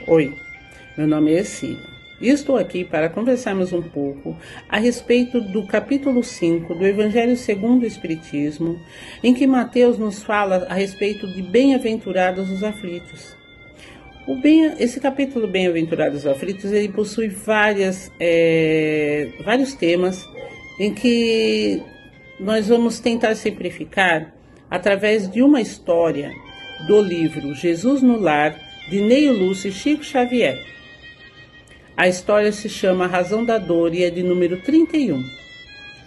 Oi, meu nome é Cília e estou aqui para conversarmos um pouco a respeito do capítulo 5 do Evangelho segundo o Espiritismo, em que Mateus nos fala a respeito de bem-aventurados os aflitos. Esse capítulo Bem-aventurados os aflitos, ele possui vários temas em que nós vamos tentar simplificar através de uma história do livro Jesus no Lar, de Neio Lúcio e Chico Xavier. A história se chama A Razão da Dor e é de número 31.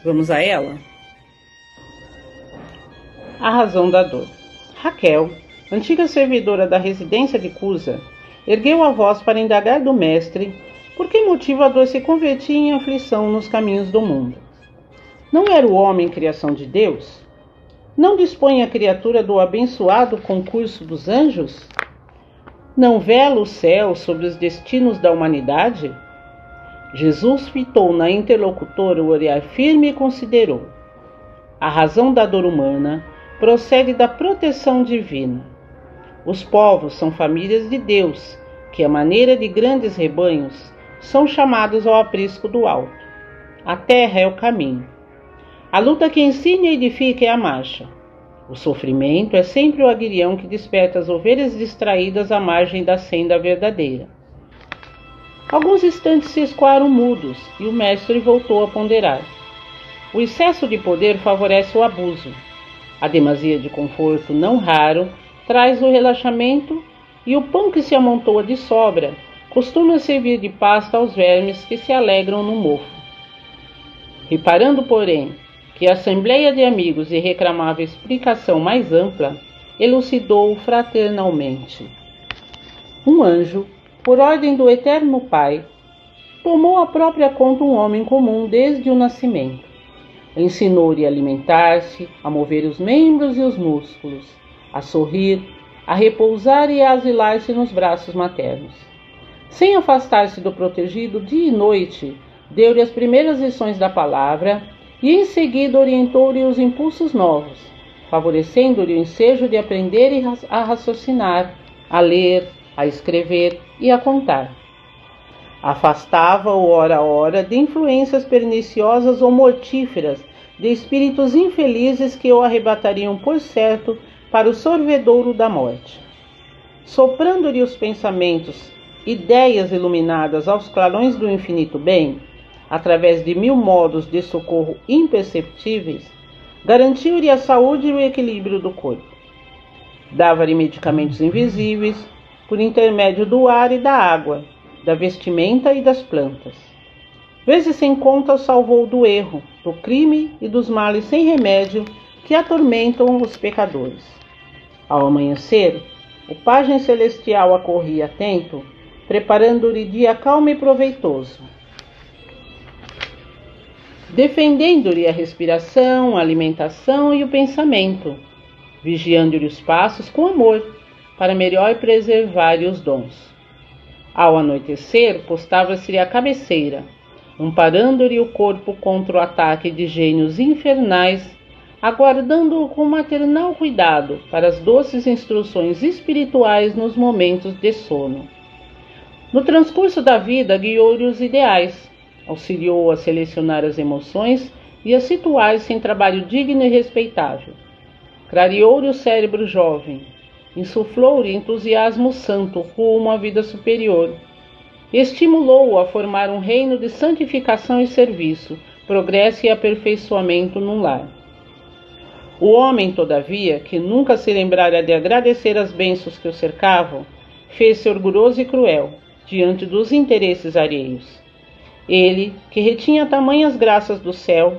Vamos a ela? A Razão da Dor. Raquel, antiga servidora da residência de Cusa, ergueu a voz para indagar do mestre por que motivo a dor se convertia em aflição nos caminhos do mundo. Não era o homem criação de Deus? Não dispõe a criatura do abençoado concurso dos anjos? Não vela o céu sobre os destinos da humanidade? Jesus fitou na interlocutora o olhar firme e considerou. A razão da dor humana procede da proteção divina. Os povos são famílias de Deus, que, à maneira de grandes rebanhos, são chamados ao aprisco do alto. A terra é o caminho. A luta que ensina e edifica é a marcha. O sofrimento é sempre o aguilhão que desperta as ovelhas distraídas à margem da senda verdadeira. Alguns instantes se escoaram mudos e o mestre voltou a ponderar. O excesso de poder favorece o abuso. A demasia de conforto, não raro, traz o relaxamento e o pão que se amontoa de sobra costuma servir de pasta aos vermes que se alegram no mofo. Reparando, porém, que a assembleia de amigos lhe reclamava explicação mais ampla, elucidou fraternalmente. Um anjo, por ordem do Eterno Pai, tomou à própria conta um homem comum desde o nascimento. Ensinou-lhe a alimentar-se, a mover os membros e os músculos, a sorrir, a repousar e a asilar-se nos braços maternos. Sem afastar-se do protegido dia e noite, deu-lhe as primeiras lições da palavra e em seguida orientou-lhe os impulsos novos, favorecendo-lhe o ensejo de aprender a raciocinar, a ler, a escrever e a contar. Afastava-o hora a hora de influências perniciosas ou mortíferas, de espíritos infelizes que o arrebatariam por certo para o sorvedouro da morte. Soprando-lhe os pensamentos, ideias iluminadas aos clarões do infinito bem, através de 1000 modos de socorro imperceptíveis, garantiu-lhe a saúde e o equilíbrio do corpo. Dava-lhe medicamentos invisíveis, por intermédio do ar e da água, da vestimenta e das plantas. Vezes sem conta o salvou do erro, do crime e dos males sem remédio que atormentam os pecadores. Ao amanhecer, o pajem celestial acorria atento, preparando-lhe dia calmo e proveitoso, defendendo-lhe a respiração, a alimentação e o pensamento, vigiando-lhe os passos com amor, para melhor preservar-lhe os dons. Ao anoitecer, postava-se-lhe à cabeceira, amparando-lhe o corpo contra o ataque de gênios infernais, aguardando-o com maternal cuidado para as doces instruções espirituais nos momentos de sono. No transcurso da vida, guiou-lhe os ideais, auxiliou a selecionar as emoções e a situar-se em trabalho digno e respeitável. Clareou-lhe o cérebro jovem, insuflou-lhe entusiasmo santo rumo à vida superior, estimulou-o a formar um reino de santificação e serviço, progresso e aperfeiçoamento num lar. O homem, todavia, que nunca se lembrara de agradecer as bênçãos que o cercavam, fez-se orgulhoso e cruel diante dos interesses alheios. Ele, que retinha tamanhas graças do céu,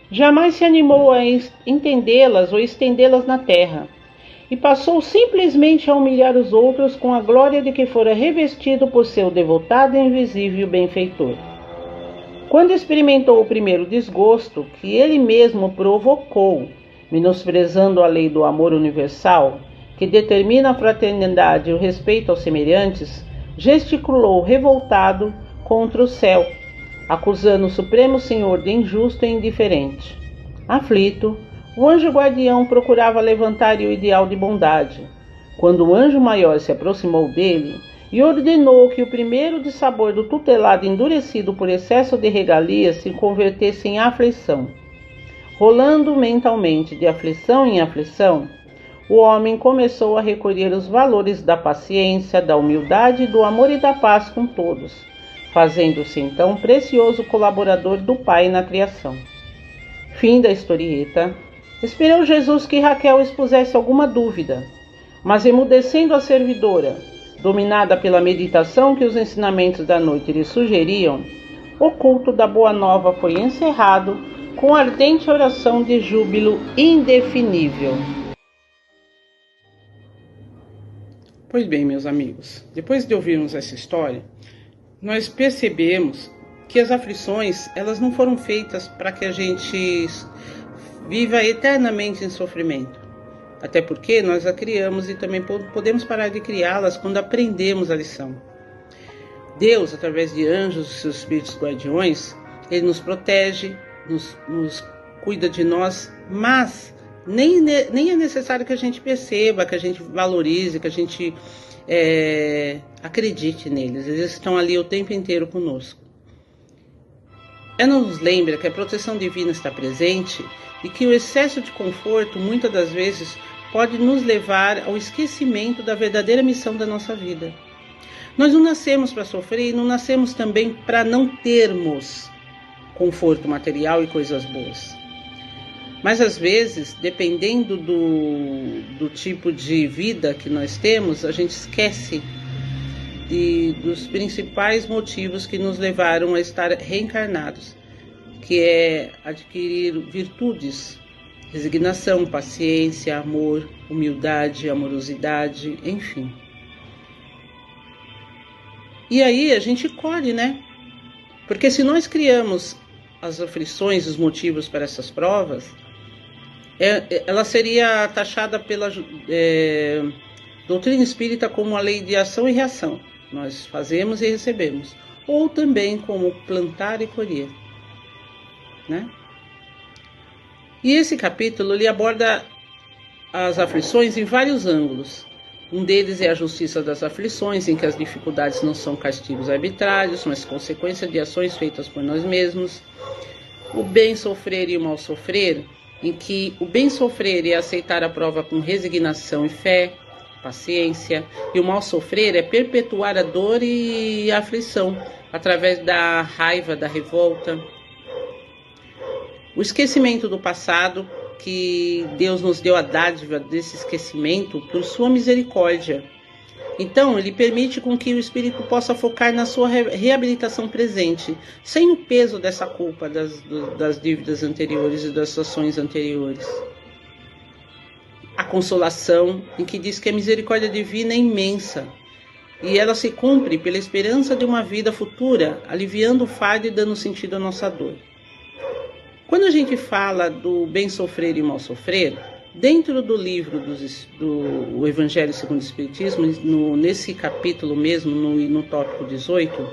jamais se animou a entendê-las ou estendê-las na terra, e passou simplesmente a humilhar os outros com a glória de que fora revestido por seu devotado e invisível benfeitor. Quando experimentou o primeiro desgosto que ele mesmo provocou, menosprezando a lei do amor universal, que determina a fraternidade e o respeito aos semelhantes, gesticulou revoltado contra o céu, acusando o Supremo Senhor de injusto e indiferente. Aflito, o anjo guardião procurava levantar-lhe o ideal de bondade. Quando o anjo maior se aproximou dele, e ordenou que o primeiro de sabor do tutelado endurecido por excesso de regalias se convertesse em aflição. Rolando mentalmente de aflição em aflição, o homem começou a recolher os valores da paciência, da humildade, do amor e da paz com todos, fazendo-se então precioso colaborador do Pai na criação. Fim da historieta. Esperou Jesus que Raquel expusesse alguma dúvida, mas emudecendo a servidora, dominada pela meditação que os ensinamentos da noite lhe sugeriam, o culto da Boa Nova foi encerrado com ardente oração de júbilo indefinível. Pois bem, meus amigos, depois de ouvirmos essa história, nós percebemos que as aflições, elas não foram feitas para que a gente viva eternamente em sofrimento. Até porque nós a criamos e também podemos parar de criá-las quando aprendemos a lição. Deus, através de anjos e seus espíritos guardiões, Ele nos protege, nos cuida de nós, mas nem é necessário que a gente perceba, que a gente valorize, que a gente acredite neles. Eles estão ali o tempo inteiro conosco. Ela nos lembra que a proteção divina está presente e que o excesso de conforto, muitas das vezes, pode nos levar ao esquecimento da verdadeira missão da nossa vida. Nós não nascemos para sofrer e não nascemos também para não termos conforto material e coisas boas. Mas às vezes, dependendo do tipo de vida que nós temos, a gente esquece dos principais motivos que nos levaram a estar reencarnados, que é adquirir virtudes, resignação, paciência, amor, humildade, amorosidade, enfim. E aí a gente colhe, né? Porque se nós criamos as aflições, os motivos para essas provas, ela seria taxada pela doutrina espírita como a lei de ação e reação. Nós fazemos e recebemos. Ou também como plantar e colher, né? E esse capítulo ele aborda as aflições em vários ângulos. Um deles é a justiça das aflições, em que as dificuldades não são castigos arbitrários, mas consequência de ações feitas por nós mesmos. O bem sofrer e o mal sofrer, em que o bem sofrer é aceitar a prova com resignação e fé, paciência, e o mal sofrer é perpetuar a dor e a aflição através da raiva, da revolta. O esquecimento do passado, que Deus nos deu a dádiva desse esquecimento por sua misericórdia. Então, ele permite com que o espírito possa focar na sua reabilitação presente, sem o peso dessa culpa das dívidas anteriores e das ações anteriores. A consolação, em que diz que a misericórdia divina é imensa, e ela se cumpre pela esperança de uma vida futura, aliviando o fardo e dando sentido à nossa dor. Quando a gente fala do bem sofrer e mal sofrer, dentro do livro do Evangelho segundo o Espiritismo, nesse capítulo mesmo, no tópico 18,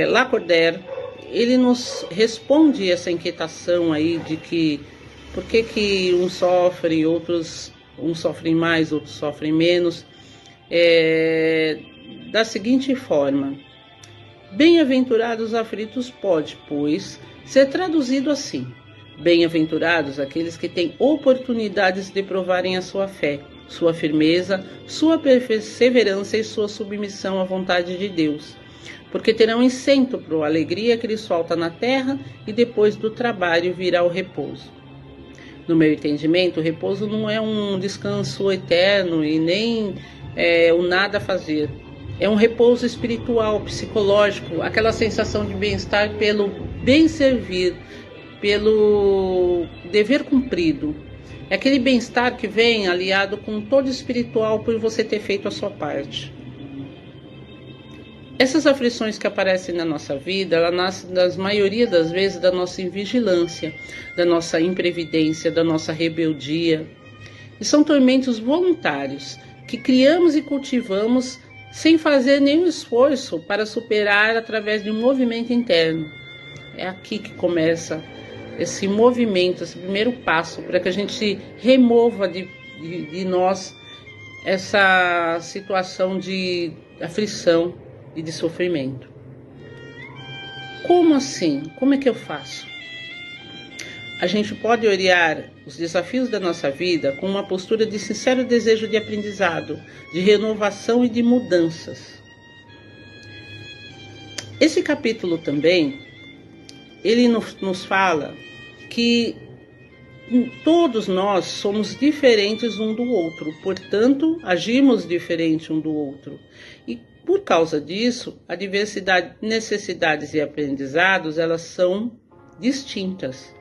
Lacordaire, ele nos responde essa inquietação aí de que por que uns sofrem, uns sofrem mais, outros sofrem menos, da seguinte forma: bem-aventurados os aflitos pode, pois, ser traduzido assim: bem-aventurados aqueles que têm oportunidades de provarem a sua fé, sua firmeza, sua perseverança e sua submissão à vontade de Deus, porque terão em centro a alegria que lhes falta na terra e depois do trabalho virá o repouso. No meu entendimento, o repouso não é um descanso eterno e nem o nada a fazer. É um repouso espiritual, psicológico, aquela sensação de bem-estar pelo bem servir, pelo dever cumprido. É aquele bem-estar que vem aliado com todo espiritual por você ter feito a sua parte. Essas aflições que aparecem na nossa vida, ela nasce, na maioria das vezes, da nossa invigilância, da nossa imprevidência, da nossa rebeldia. E são tormentos voluntários que criamos e cultivamos sem fazer nenhum esforço para superar através de um movimento interno. É aqui que começa esse movimento, esse primeiro passo para que a gente remova de nós essa situação de aflição e de sofrimento. Como assim? Como é que eu faço? A gente pode olhar os desafios da nossa vida com uma postura de sincero desejo de aprendizado, de renovação e de mudanças. Esse capítulo também, ele nos fala que todos nós somos diferentes um do outro, portanto, agimos diferente um do outro. E por causa disso, a diversidade de necessidades e aprendizados, elas são distintas.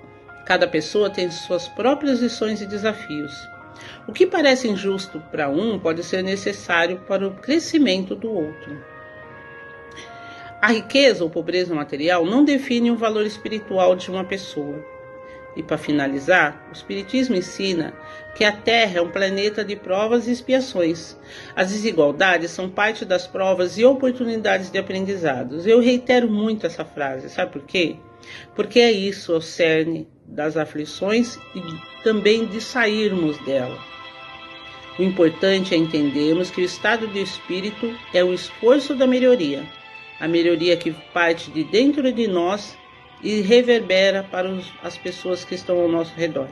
Cada pessoa tem suas próprias lições e desafios. O que parece injusto para um pode ser necessário para o crescimento do outro. A riqueza ou pobreza material não define o valor espiritual de uma pessoa. E para finalizar, o Espiritismo ensina que a Terra é um planeta de provas e expiações. As desigualdades são parte das provas e oportunidades de aprendizados. Eu reitero muito essa frase, sabe por quê? Porque é isso o cerne das aflições e também de sairmos dela. O importante é entendermos que o estado de espírito é o esforço da melhoria, a melhoria que parte de dentro de nós e reverbera para as pessoas que estão ao nosso redor.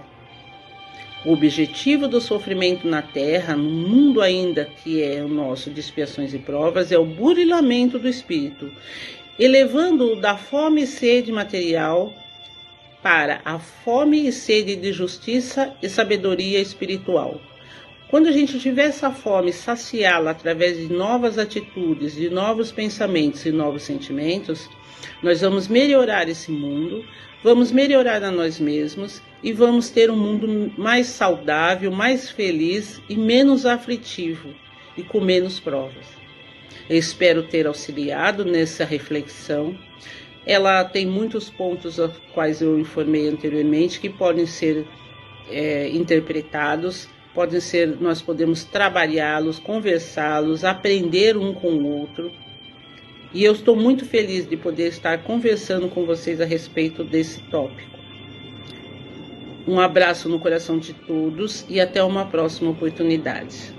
O objetivo do sofrimento na Terra, no mundo ainda que é o nosso de expiações e provas, é o burilamento do espírito, elevando-o da fome e sede material para a fome e sede de justiça e sabedoria espiritual. Quando a gente tiver essa fome, saciá-la através de novas atitudes, de novos pensamentos e novos sentimentos, nós vamos melhorar esse mundo, vamos melhorar a nós mesmos e vamos ter um mundo mais saudável, mais feliz e menos aflitivo e com menos provas. Eu espero ter auxiliado nessa reflexão. Ela tem muitos pontos aos quais eu informei anteriormente que podem ser interpretados, nós podemos trabalhá-los, conversá-los, aprender um com o outro. E eu estou muito feliz de poder estar conversando com vocês a respeito desse tópico. Um abraço no coração de todos e até uma próxima oportunidade.